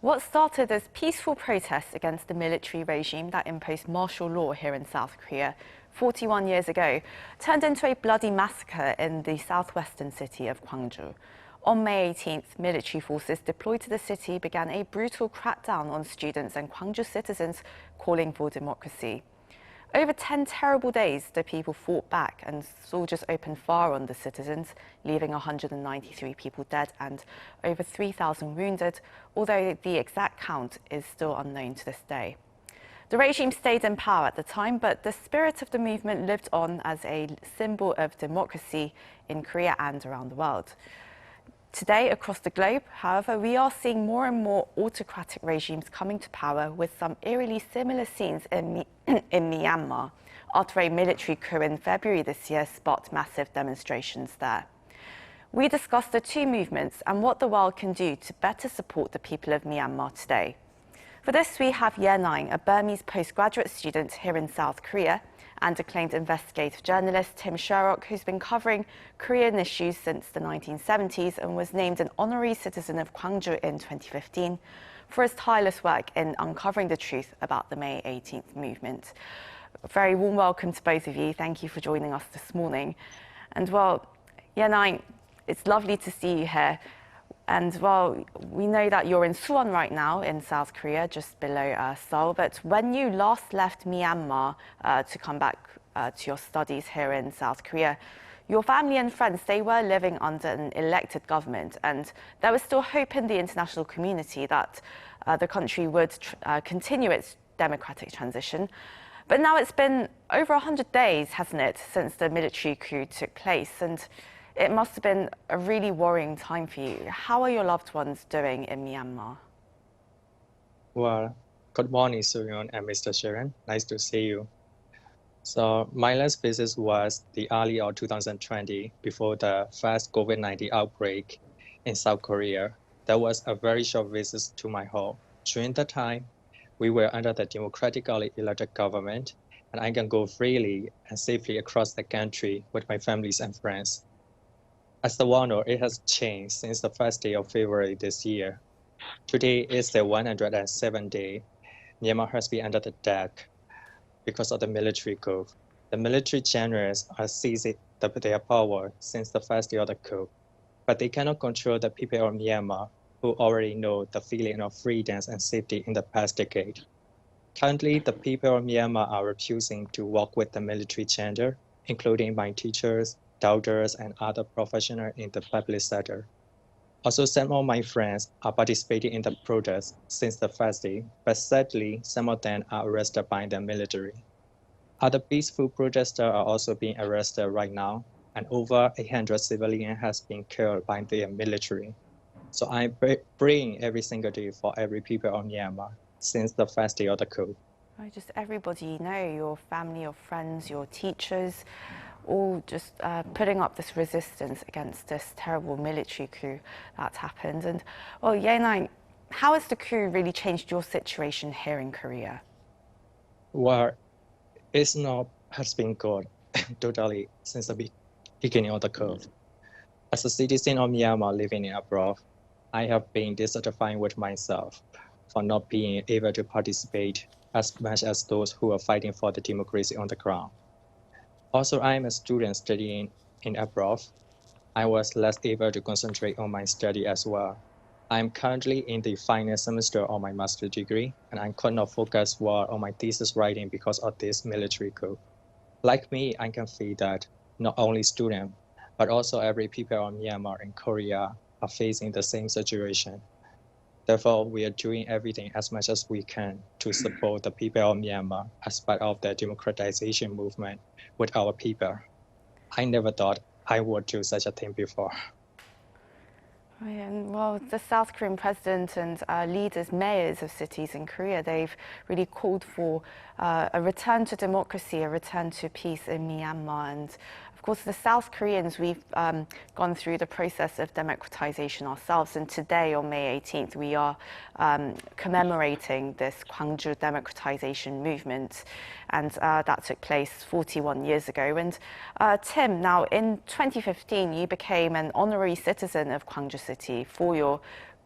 What started as peaceful protests against the military regime that imposed martial law here in South Korea 41 years ago turned into a bloody massacre in the southwestern city of Gwangju. On May 18th, military forces deployed to the city began a brutal crackdown on students and Gwangju citizens calling for democracy. Over 10 terrible days, the people fought back and soldiers opened fire on the citizens, leaving 193 people dead and over 3,000 wounded, although the exact count is still unknown to this day. The regime stayed in power at the time, but the spirit of the movement lived on as a symbol of democracy in Korea and around the world. Today, across the globe, however, we are seeing more and more autocratic regimes coming to power, with some eerily similar scenes in Myanmar, after a military coup in February this year sparked massive demonstrations there. We discussed the two movements and what the world can do to better support the people of Myanmar today. For this, we have Naing, a Burmese postgraduate student here in South Korea, and acclaimed investigative journalist Tim Sherrock, who's been covering Korean issues since the 1970s and was named an honorary citizen of Gwangju in 2015 for his tireless work in uncovering the truth about the May 18th movement. A very warm welcome to both of you. Thank you for joining us this morning. And well, Naing, it's lovely to see you here. And well, we know that you're in Suwon right now in South Korea, just below Seoul. But when you last left Myanmar to come back to your studies here in South Korea, your family and friends, they were living under an elected government. And there was still hope in the international community that the country would continue its democratic transition. But now it's been over 100 days, hasn't it, since the military coup took place? And it must have been a really worrying time for you. How are your loved ones doing in Myanmar? Well, good morning, Suryon and Mr. Sharon. Nice to see you. So my last visit was the early of 2020, before the first COVID-19 outbreak in South Korea. That was a very short visit to my home. During that time, we were under the democratically elected government, and I can go freely and safely across the country with my families and friends. As the world knows, it has changed since the first day of February this year. Today is the 107th day. Myanmar has been under attack because of the military coup. The military generals are seizing their power since the first day of the coup, but they cannot control the people of Myanmar, who already know the feeling of freedom and safety in the past decade. Currently, the people of Myanmar are refusing to work with the military gender, including my teachers, doctors, and other professionals in the public sector. Also, some of my friends are participating in the protests since the first day, but sadly, some of them are arrested by the military. Other peaceful protesters are also being arrested right now, and over 800 civilians has been killed by the military. So I'm praying every single day for every people of Myanmar since the first day of the coup. Just everybody you know, your family, your friends, your teachers, all just putting up this resistance against this terrible military coup that's happened. And well, Naing, how has the coup really changed your situation here in Korea? Well, it's not has been good totally since the beginning of the coup. As a citizen of Myanmar living abroad, I have been dissatisfied with myself for not being able to participate as much as those who are fighting for the democracy on the ground. Also, I am a student studying in abroad. I was less able to concentrate on my study as well. I am currently in the final semester of my master's degree, and I could not focus well on my thesis writing because of this military coup. Like me, I can feel that not only students, but also every people of Myanmar and Korea are facing the same situation. Therefore, we are doing everything as much as we can to support the people of Myanmar as part of the democratization movement with our people. I never thought I would do such a thing before. And well, the South Korean president and leaders, mayors of cities in Korea, they've really called for a return to democracy, a return to peace in Myanmar. And of course, the South Koreans, we've gone through the process of democratization ourselves. And today, on May 18th, we are commemorating this Gwangju democratization movement. And that took place 41 years ago. And Tim, now in 2015, you became an honorary citizen of Gwangju City for your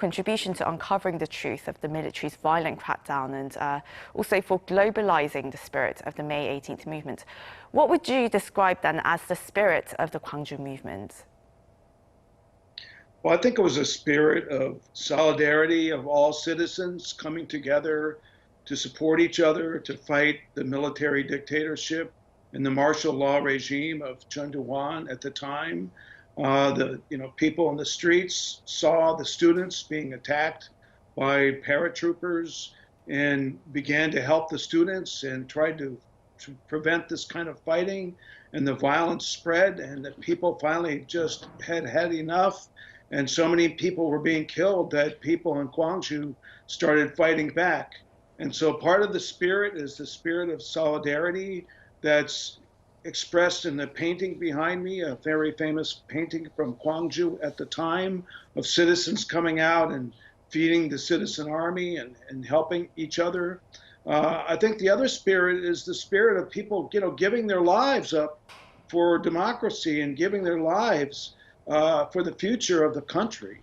contribution to uncovering the truth of the military's violent crackdown and also for globalizing the spirit of the May 18th movement. What would you describe then as the spirit of the Gwangju movement? Well, I think it was a spirit of solidarity of all citizens coming together to support each other, to fight the military dictatorship and the martial law regime of Chun Doo-hwan at the time. People in the streets saw the students being attacked by paratroopers and began to help the students and tried to prevent this kind of fighting, and the violence spread, and the people finally just had enough. And so many people were being killed that people in Gwangju started fighting back. And so part of the spirit is the spirit of solidarity that's expressed in the painting behind me, a very famous painting from Gwangju at the time of citizens coming out and feeding the citizen army and helping each other. I think the other spirit is the spirit of people, giving their lives up for democracy and giving their lives for the future of the country.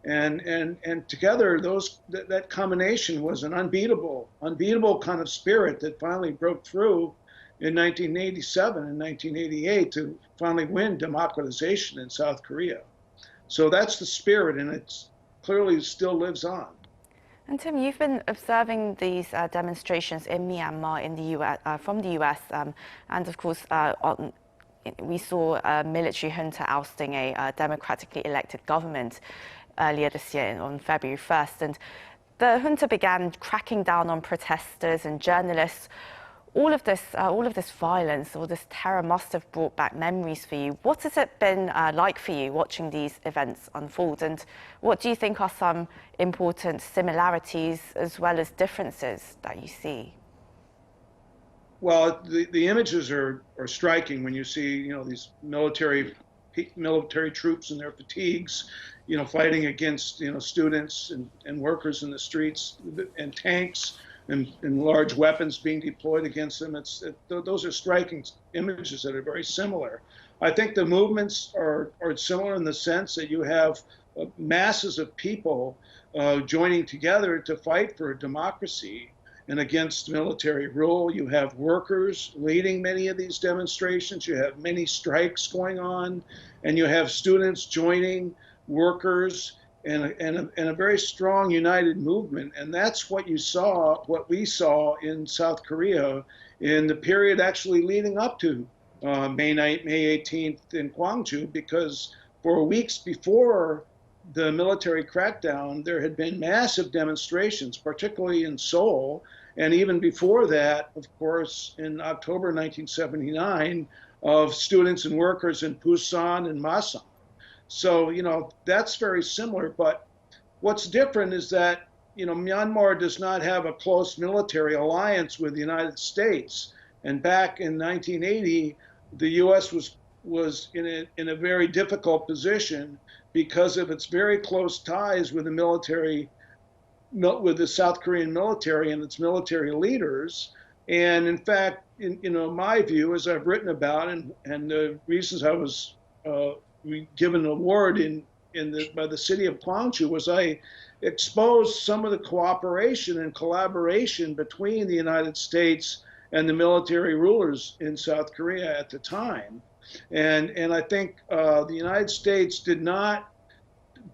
And together, that combination was an unbeatable kind of spirit that finally broke through in 1987 and 1988 to finally win democratization in South Korea. So that's the spirit, and it clearly still lives on. And Tim, you've been observing these demonstrations in Myanmar, in the US, from the US, and of course, we saw a military junta ousting a democratically elected government earlier this year on February 1st. And the junta began cracking down on protesters and journalists. All of this violence, all this terror must have brought back memories for you. What has it been like for you watching these events unfold? And what do you think are some important similarities as well as differences that you see? Well, the images are striking when you see, these military troops in their fatigues, fighting against, students and workers in the streets, and tanks and large weapons being deployed against them. Those are striking images that are very similar. I think the movements are similar in the sense that you have masses of people joining together to fight for democracy and against military rule. You have workers leading many of these demonstrations. You have many strikes going on, and you have students joining workers and a very strong united movement. And that's what we saw in South Korea in the period actually leading up to May 18th in Gwangju, because for weeks before the military crackdown, there had been massive demonstrations, particularly in Seoul, and even before that, of course, in October 1979, of students and workers in Busan and Masan. So, that's very similar. But what's different is that, Myanmar does not have a close military alliance with the United States. And back in 1980, the U.S. was in a very difficult position because of its very close ties with the South Korean military and its military leaders. And in fact, in my view, as I've written about, and the reasons I was given an award by the city of Gwangju, was I exposed some of the cooperation and collaboration between the United States and the military rulers in South Korea at the time. And I think the United States did not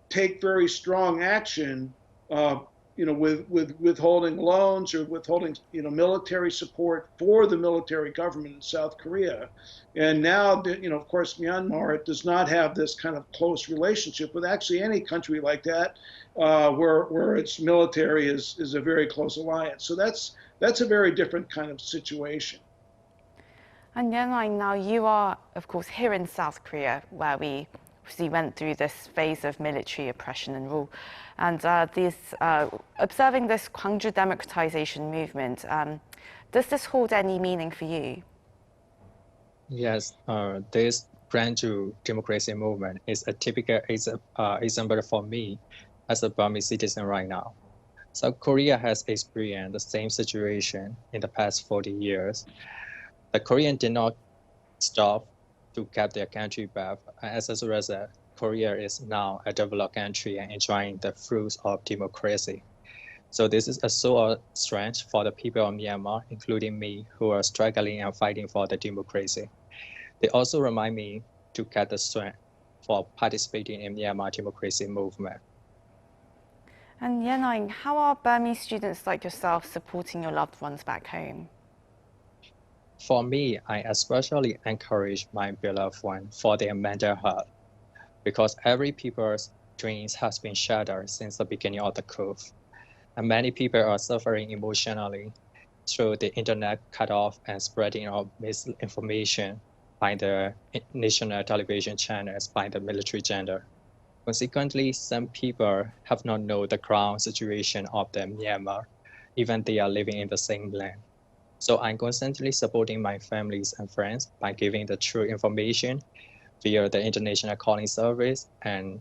take very strong action, with withholding loans or withholding, military support for the military government in South Korea. And now, of course, Myanmar does not have this kind of close relationship with actually any country like that, where its military is a very close alliance. So that's a very different kind of situation. And Naing, now you are, of course, here in South Korea, where we went through this phase of military oppression and rule. And observing this Gwangju democratization movement, does this hold any meaning for you? Yes, this Gwangju democracy movement is a typical example for me as a Burmese citizen right now. South Korea has experienced the same situation in the past 40 years. The Koreans did not stop to get their country back. As a result, Korea is now a developed country and enjoying the fruits of democracy. So this is a source of strength for the people of Myanmar, including me, who are struggling and fighting for the democracy. They also remind me to get the strength for participating in Myanmar democracy movement. And Naing, how are Burmese students like yourself supporting your loved ones back home? For me, I especially encourage my beloved one for their mental health, because every people's dreams has been shattered since the beginning of the coup. And many people are suffering emotionally through the internet cutoff and spreading of misinformation by the national television channels by the military gender. Consequently, some people have not known the ground situation of the Myanmar, even they are living in the same land. So I'm constantly supporting my families and friends by giving the true information via the international calling service and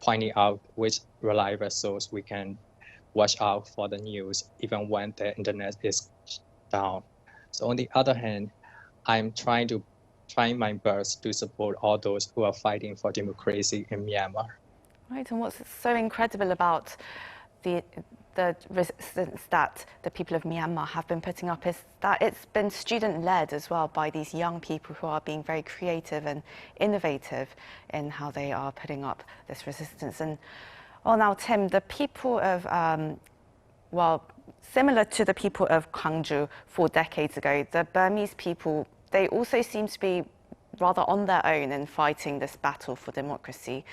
pointing out which reliable source we can watch out for the news, even when the internet is down. So on the other hand, I'm trying my best to support all those who are fighting for democracy in Myanmar. Right, and what's so incredible about the resistance that the people of Myanmar have been putting up is that it's been student-led as well by these young people who are being very creative and innovative in how they are putting up this resistance. And well, now, Tim, the people of, similar to the people of Gwangju 4 decades ago, the Burmese people, they also seem to be rather on their own in fighting this battle for democracy.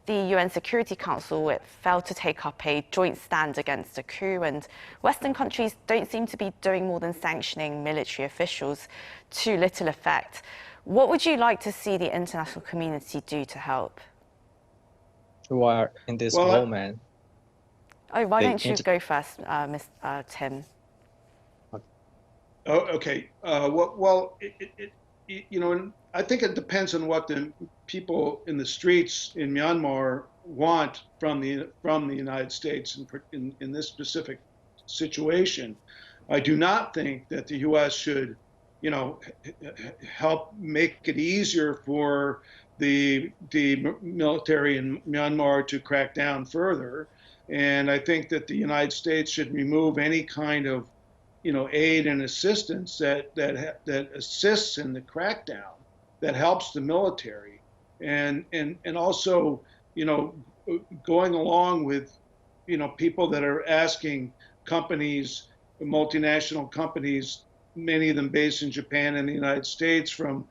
The UN Security Council, it failed to take up a joint stand against a coup, and Western countries don't seem to be doing more than sanctioning military officials to little effect. What would you like to see the international community do to help? Well, in this moment... Oh, why don't you go first, Tim? Oh, okay. I think it depends on what the people in the streets in Myanmar want from the United States in this specific situation. I do not think that the U.S. should, help make it easier for the military in Myanmar to crack down further. And I think that the United States should remove any kind of, aid and assistance that assists in the crackdown, that helps the military, and also, going along with, people that are asking companies, multinational companies, many of them based in Japan and the United States, from,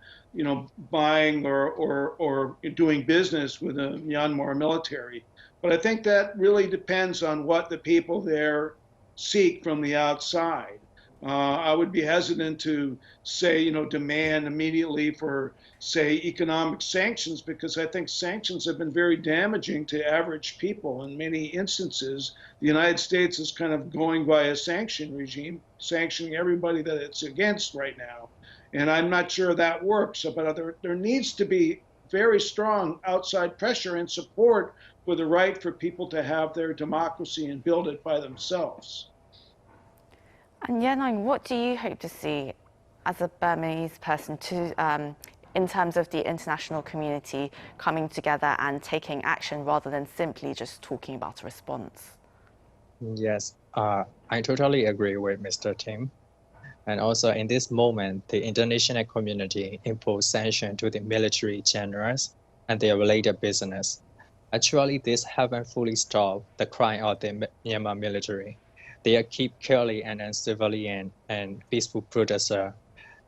buying or doing business with the Myanmar military. But I think that really depends on what the people there seek from the outside. I would be hesitant to say, demand immediately for, say, economic sanctions, because I think sanctions have been very damaging to average people. In many instances, the United States is kind of going by a sanction regime, sanctioning everybody that it's against right now. And I'm not sure that works. But there needs to be very strong outside pressure and support for the right for people to have their democracy and build it by themselves. And Naing, what do you hope to see as a Burmese person in terms of the international community coming together and taking action rather than simply just talking about a response? Yes, I totally agree with Mr. Tim. And also in this moment, the international community imposed sanctions to the military generals and their related business. Actually, this haven't fully stopped the crime of the Myanmar military. They keep killing civilian and peaceful protesters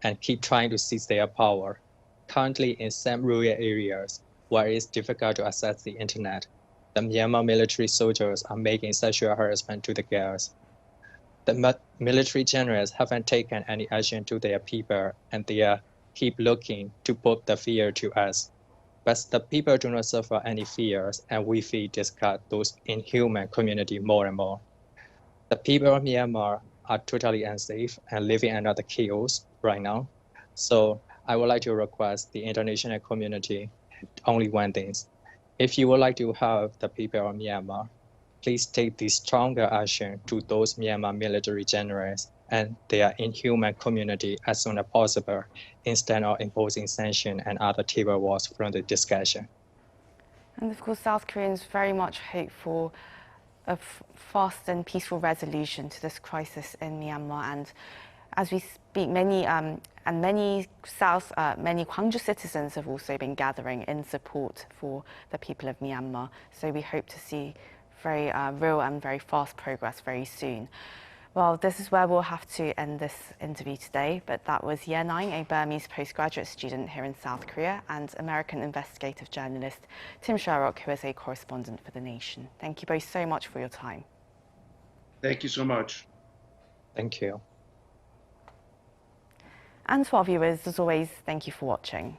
and keep trying to seize their power. Currently, in some rural areas where it is difficult to access the internet, the Myanmar military soldiers are making sexual harassment to the girls. The military generals haven't taken any action to their people, and they keep looking to put the fear to us. But the people do not suffer any fears, and we feel disgust those inhuman community more and more. The people of Myanmar are totally unsafe and living under the chaos right now. So I would like to request the international community only one thing. If you would like to help the people of Myanmar, please take the stronger action to those Myanmar military generals and their inhuman community as soon as possible, instead of imposing sanctions and other table walls from the discussion. And of course, South Koreans very much hope for a fast and peaceful resolution to this crisis in Myanmar. And as we speak, many Gwangju citizens have also been gathering in support for the people of Myanmar. So we hope to see very real and very fast progress very soon. Well, this is where we'll have to end this interview today, but that was Naing, a Burmese postgraduate student here in South Korea, and American investigative journalist Tim Sherrock, who is a correspondent for The Nation. Thank you both so much for your time. Thank you so much. Thank you. And to our viewers, as always, thank you for watching.